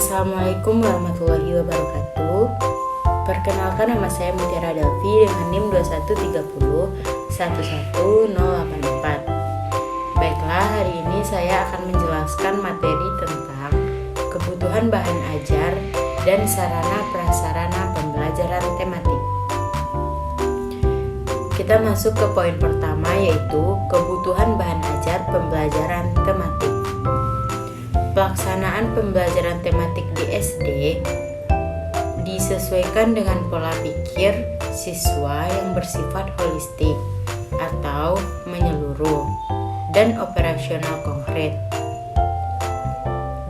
Assalamualaikum warahmatullahi wabarakatuh. Perkenalkan, nama saya Mutiara Delvi dengan NIM 2130 111084. Baiklah, hari ini saya akan menjelaskan materi tentang kebutuhan bahan ajar dan sarana prasarana pembelajaran tematik. Kita masuk ke poin pertama, yaitu kebutuhan bahan ajar pembelajaran tematik. Pelaksanaan pembelajaran tematik di SD disesuaikan dengan pola pikir siswa yang bersifat holistik atau menyeluruh dan operasional konkret.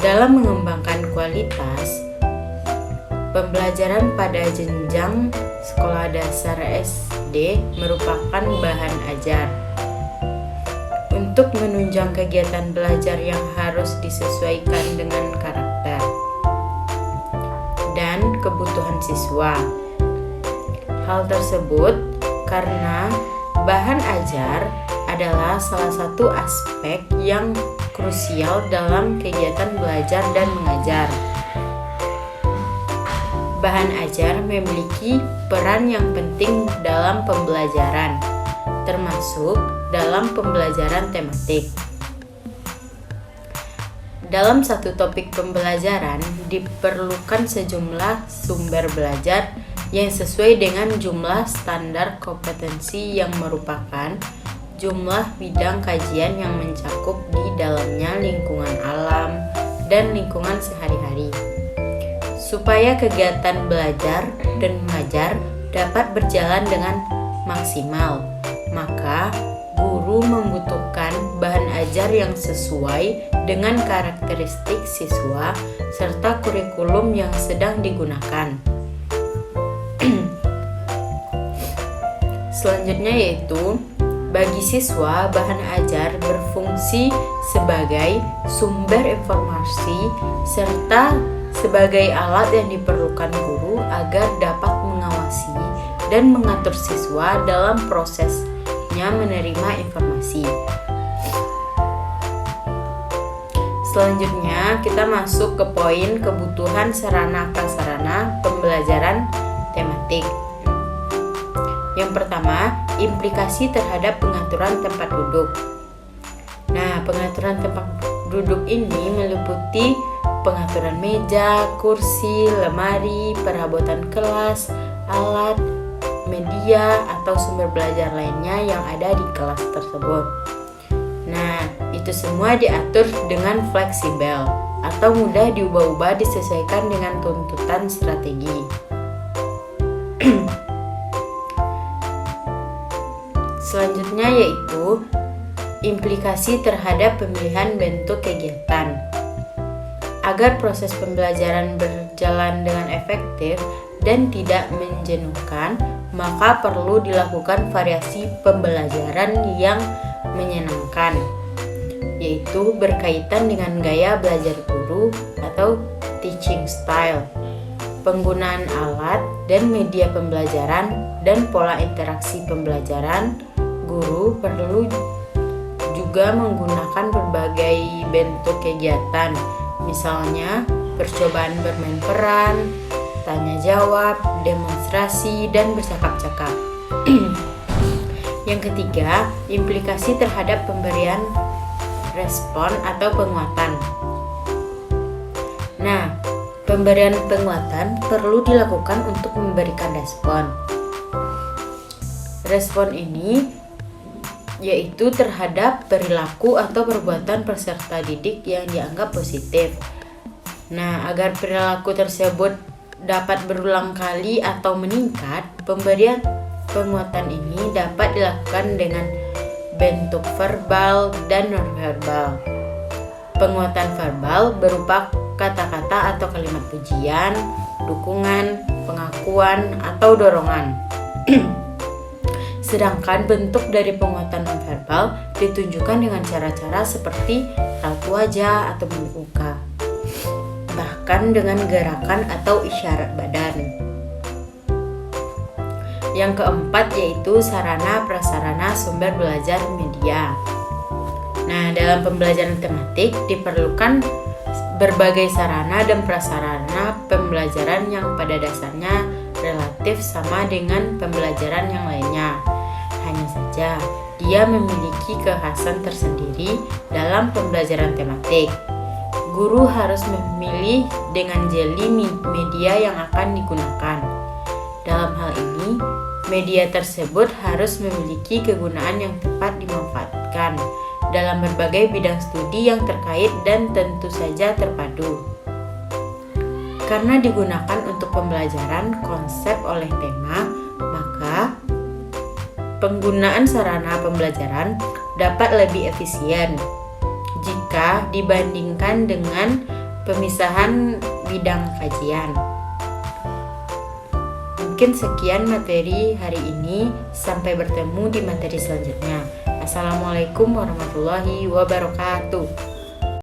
Dalam mengembangkan kualitas pembelajaran pada jenjang sekolah dasar SD merupakan bahan ajar untuk menunjang kegiatan belajar yang harus disesuaikan dengan karakter dan kebutuhan siswa. Hal tersebut karena bahan ajar adalah salah satu aspek yang krusial dalam kegiatan belajar dan mengajar. Bahan ajar memiliki peran yang penting dalam pembelajaran, termasuk dalam pembelajaran tematik. Dalam satu topik pembelajaran diperlukan sejumlah sumber belajar yang sesuai dengan jumlah standar kompetensi yang merupakan jumlah bidang kajian yang mencakup di dalamnya lingkungan alam dan lingkungan sehari-hari. Supaya kegiatan belajar dan mengajar dapat berjalan dengan maksimal, maka guru membutuhkan bahan ajar yang sesuai dengan karakteristik siswa serta kurikulum yang sedang digunakan. Selanjutnya yaitu bagi siswa, bahan ajar berfungsi sebagai sumber informasi serta sebagai alat yang diperlukan guru agar dapat mengawasi dan mengatur siswa dalam prosesnya menerima informasi. Selanjutnya kita masuk ke poin kebutuhan sarana prasarana pembelajaran tematik. Yang pertama, implikasi terhadap pengaturan tempat duduk. Nah, pengaturan tempat duduk ini meliputi pengaturan meja, kursi, lemari, perabotan kelas, alat, media, atau sumber belajar lainnya yang ada di kelas tersebut. Nah, itu semua diatur dengan fleksibel atau mudah diubah-ubah disesuaikan dengan tuntutan strategi. Selanjutnya yaitu implikasi terhadap pemilihan bentuk kegiatan. Agar proses pembelajaran berjalan dengan efektif dan tidak menjenuhkan, maka perlu dilakukan variasi pembelajaran yang menyenangkan, yaitu berkaitan dengan gaya belajar guru atau teaching style, penggunaan alat dan media pembelajaran, dan pola interaksi pembelajaran. Guru perlu juga menggunakan berbagai bentuk kegiatan, misalnya percobaan bermain peran, tanya jawab, demonstrasi, dan bercakap-cakap. Yang ketiga, implikasi terhadap pemberian respon atau penguatan. Nah, pemberian penguatan perlu dilakukan untuk memberikan respon. Respon ini yaitu terhadap perilaku atau perbuatan peserta didik yang dianggap positif. Nah, agar perilaku tersebut dapat berulang kali atau meningkat, pemberian penguatan ini dapat dilakukan dengan bentuk verbal dan nonverbal. Penguatan verbal berupa kata-kata atau kalimat pujian, dukungan, pengakuan, atau dorongan. Sedangkan bentuk dari penguatan nonverbal ditunjukkan dengan cara-cara seperti raut wajah atau membuka, bahkan dengan gerakan atau isyarat badan. Yang keempat yaitu sarana prasarana sumber belajar media. Nah, dalam pembelajaran tematik diperlukan berbagai sarana dan prasarana pembelajaran yang pada dasarnya relatif sama dengan pembelajaran yang lainnya. Hanya saja, dia memiliki kekhasan tersendiri dalam pembelajaran tematik. Guru harus memilih dengan jeli media yang akan digunakan. Dalam hal ini, media tersebut harus memiliki kegunaan yang tepat dimanfaatkan dalam berbagai bidang studi yang terkait dan tentu saja terpadu. Karena digunakan untuk pembelajaran konsep oleh tema, maka penggunaan sarana pembelajaran dapat lebih efisien jika dibandingkan dengan pemisahan bidang kajian. Mungkin sekian materi hari ini, sampai bertemu di materi selanjutnya. Assalamualaikum warahmatullahi wabarakatuh.